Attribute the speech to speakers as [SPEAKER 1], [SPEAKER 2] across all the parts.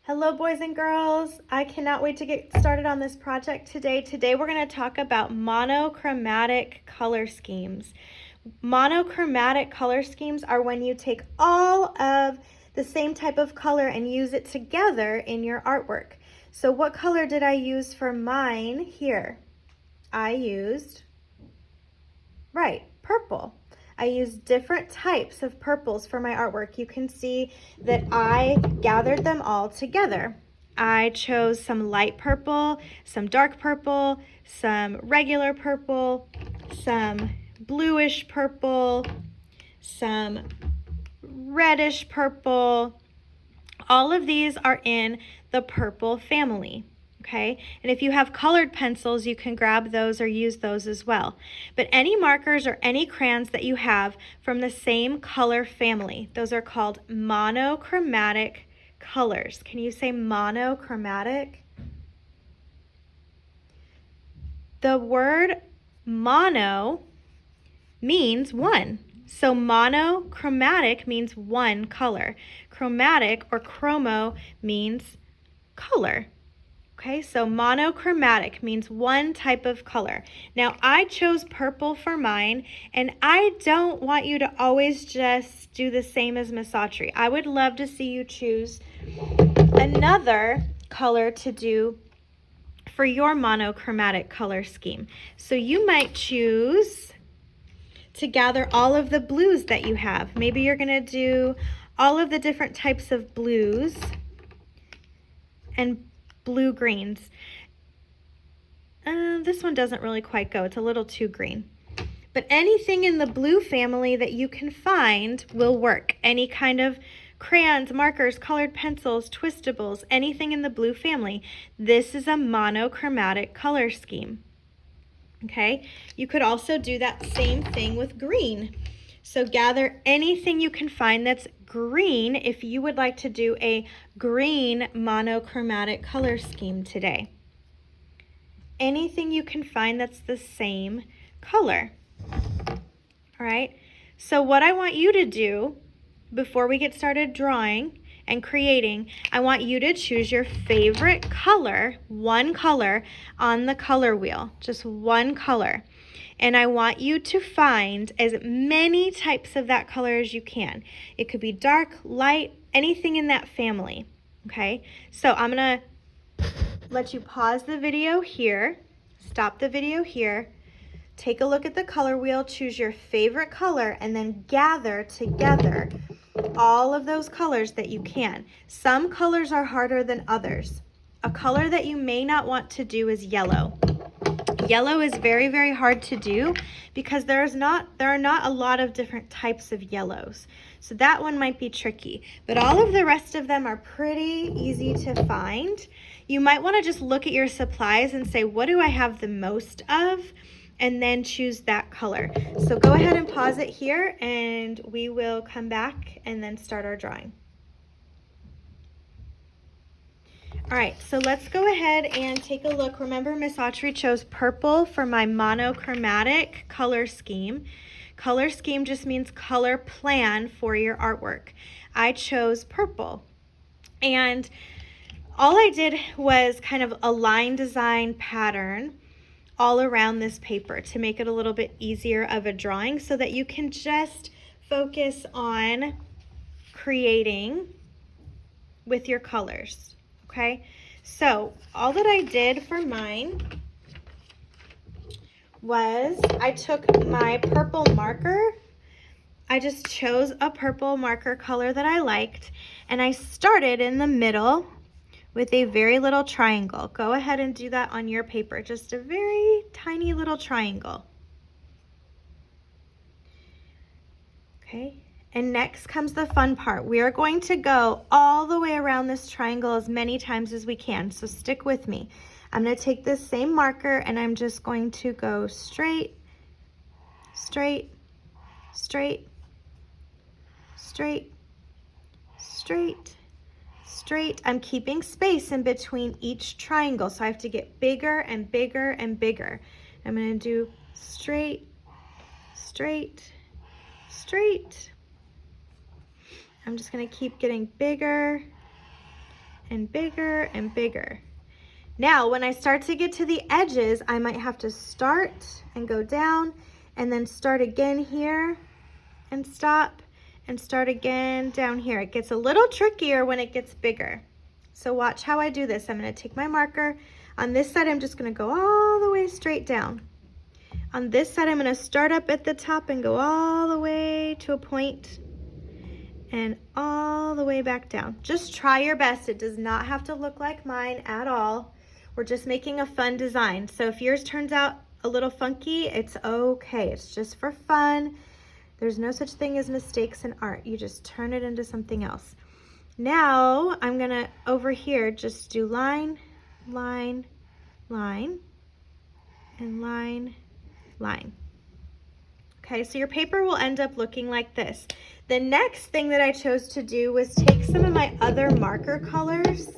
[SPEAKER 1] Hello, boys and girls. I cannot wait to get started on this project today. Today we're going to talk about monochromatic color schemes. Monochromatic color schemes are when you take all of the same type of color and use it together in your artwork. So what color did I use for mine here? I used, purple. I used different types of purples for my artwork. You can see that I gathered them all together. I chose some light purple, some dark purple, some regular purple, some bluish purple, some reddish purple. All of these are in the purple family. Okay, and if you have colored pencils, you can grab those or use those as well. But any markers or any crayons that you have from the same color family, those are called monochromatic colors. Can you say monochromatic? The word mono means one. So monochromatic means one color. Chromatic or chromo means color. Okay, so monochromatic means one type of color. Now, I chose purple for mine, and I don't want you to always just do the same as Miss Autry. I would love to see you choose another color to do for your monochromatic color scheme. So you might choose to gather all of the blues that you have. Maybe you're going to do all of the different types of blues and blue-greens. This one doesn't really quite go. It's a little too green. But anything in the blue family that you can find will work. Any kind of crayons, markers, colored pencils, twistables, anything in the blue family. This is a monochromatic color scheme. Okay? You could also do that same thing with green. So gather anything you can find that's green if you would like to do a green monochromatic color scheme today. Anything you can find that's the same color. All right, so what I want you to do before we get started drawing and creating, I want you to choose your favorite color, one color on the color wheel, just one color. And I want you to find as many types of that color as you can. It could be dark, light, anything in that family, okay? So I'm gonna let you pause the video here, stop the video here, take a look at the color wheel, choose your favorite color, and then gather together all of those colors that you can. Some colors are harder than others. A color that you may not want to do is yellow. Yellow is very, very hard to do because there are not a lot of different types of yellows. So that one might be tricky, but all of the rest of them are pretty easy to find. You might want to just look at your supplies and say, what do I have the most of? And then choose that color. So go ahead and pause it here and we will come back and then start our drawing. All right, so let's go ahead and take a look. Remember, Miss Autry chose purple for my monochromatic color scheme. Color scheme just means color plan for your artwork. I chose purple. And all I did was kind of a line design pattern all around this paper to make it a little bit easier of a drawing so that you can just focus on creating with your colors. Okay, so all that I did for mine was I took my purple marker. I just chose a purple marker color that I liked, and I started in the middle with a very little triangle. Go ahead and do that on your paper, just a very tiny little triangle. Okay. And next comes the fun part. We are going to go all the way around this triangle as many times as we can, so stick with me. I'm going to take this same marker and I'm just going to go straight, straight, straight, straight, straight, straight. I'm keeping space in between each triangle, so I have to get bigger and bigger and bigger. I'm going to do straight, straight, straight. I'm just going to keep getting bigger and bigger and bigger. Now, when I start to get to the edges, I might have to start and go down and then start again here and stop and start again down here. It gets a little trickier when it gets bigger. So watch how I do this. I'm going to take my marker. On this side, I'm just going to go all the way straight down. On this side, I'm going to start up at the top and go all the way to a point and all the way back down. Just try your best. It does not have to look like mine at all. We're just making a fun design. So if yours turns out a little funky, it's okay. It's just for fun. There's no such thing as mistakes in art. You just turn it into something else. Now I'm gonna, over here, just do line, line, line, and line, line. Okay, so your paper will end up looking like this. The next thing that I chose to do was take some of my other marker colors,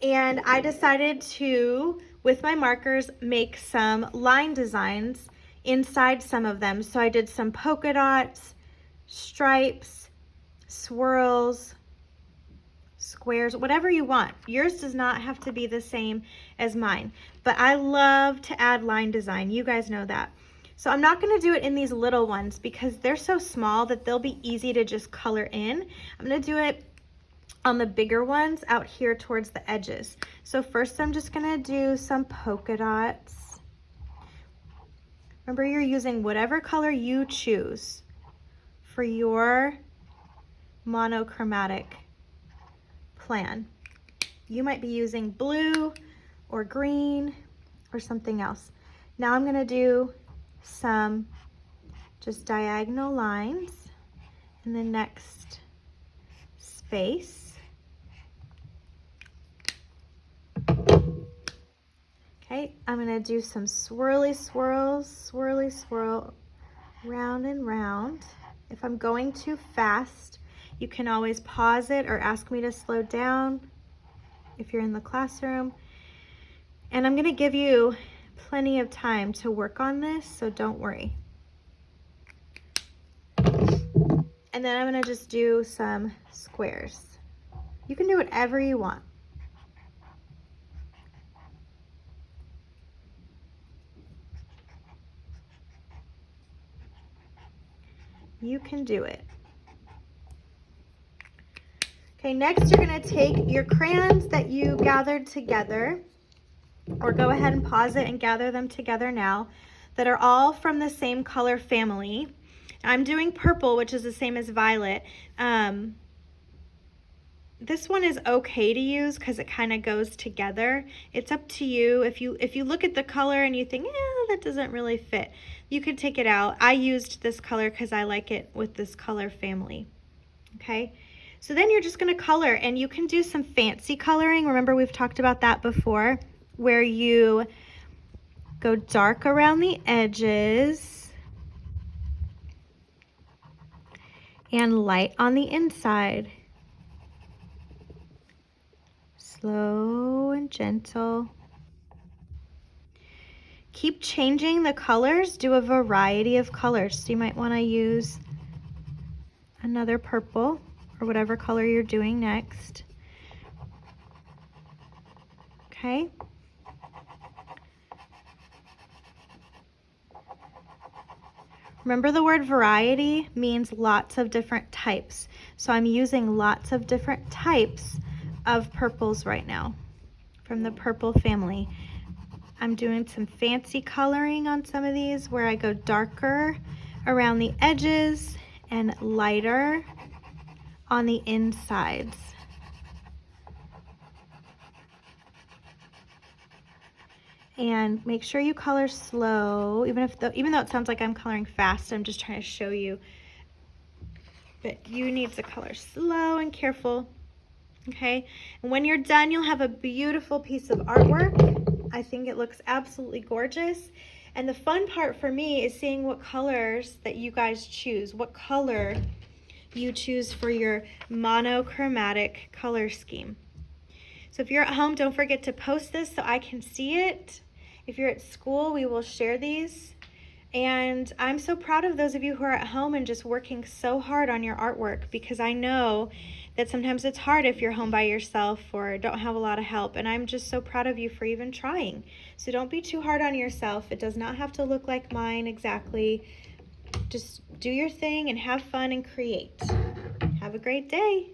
[SPEAKER 1] and I decided to, with my markers, make some line designs inside some of them. So I did some polka dots, stripes, swirls, squares, whatever you want. Yours does not have to be the same as mine, but I love to add line design. You guys know that. So I'm not going to do it in these little ones because they're so small that they'll be easy to just color in. I'm going to do it on the bigger ones out here towards the edges. So first I'm just going to do some polka dots. Remember, you're using whatever color you choose for your monochromatic plan. You might be using blue or green or something else. Now I'm going to do some just diagonal lines in the next space. Okay, I'm going to do some swirly swirls, swirly swirl, round and round. If I'm going too fast, you can always pause it or ask me to slow down if you're in the classroom. And I'm going to give you plenty of time to work on this, so don't worry. And then I'm going to just do some squares. You can do whatever you want. You can do it. Okay, next you're going to take your crayons that you gathered together, or go ahead and pause it and gather them together now, that are all from the same color family. I'm doing purple, which is the same as violet. This one is okay to use because it kind of goes together. It's up to you. If you look at the color and you think, that doesn't really fit, you could take it out. I used this color because I like it with this color family. Okay, so then you're just going to color, and you can do some fancy coloring. Remember, we've talked about that before, where you go dark around the edges and light on the inside. Slow and gentle. Keep changing the colors. Do a variety of colors. So you might want to use another purple or whatever color you're doing next. Okay. Remember, the word variety means lots of different types. So I'm using lots of different types of purples right now from the purple family. I'm doing some fancy coloring on some of these where I go darker around the edges and lighter on the insides. And make sure you color slow, even though it sounds like I'm coloring fast. I'm just trying to show you, but you need to color slow and careful. Okay, and when you're done, you'll have a beautiful piece of artwork. I think it looks absolutely gorgeous. And the fun part for me is seeing what colors that you guys choose, what color you choose for your monochromatic color scheme. So if you're at home, don't forget to post this so I can see it. If you're at school, we will share these. And I'm so proud of those of you who are at home and just working so hard on your artwork, because I know that sometimes it's hard if you're home by yourself or don't have a lot of help. And I'm just so proud of you for even trying. So don't be too hard on yourself. It does not have to look like mine exactly. Just do your thing and have fun and create. Have a great day.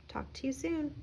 [SPEAKER 1] Talk to you soon.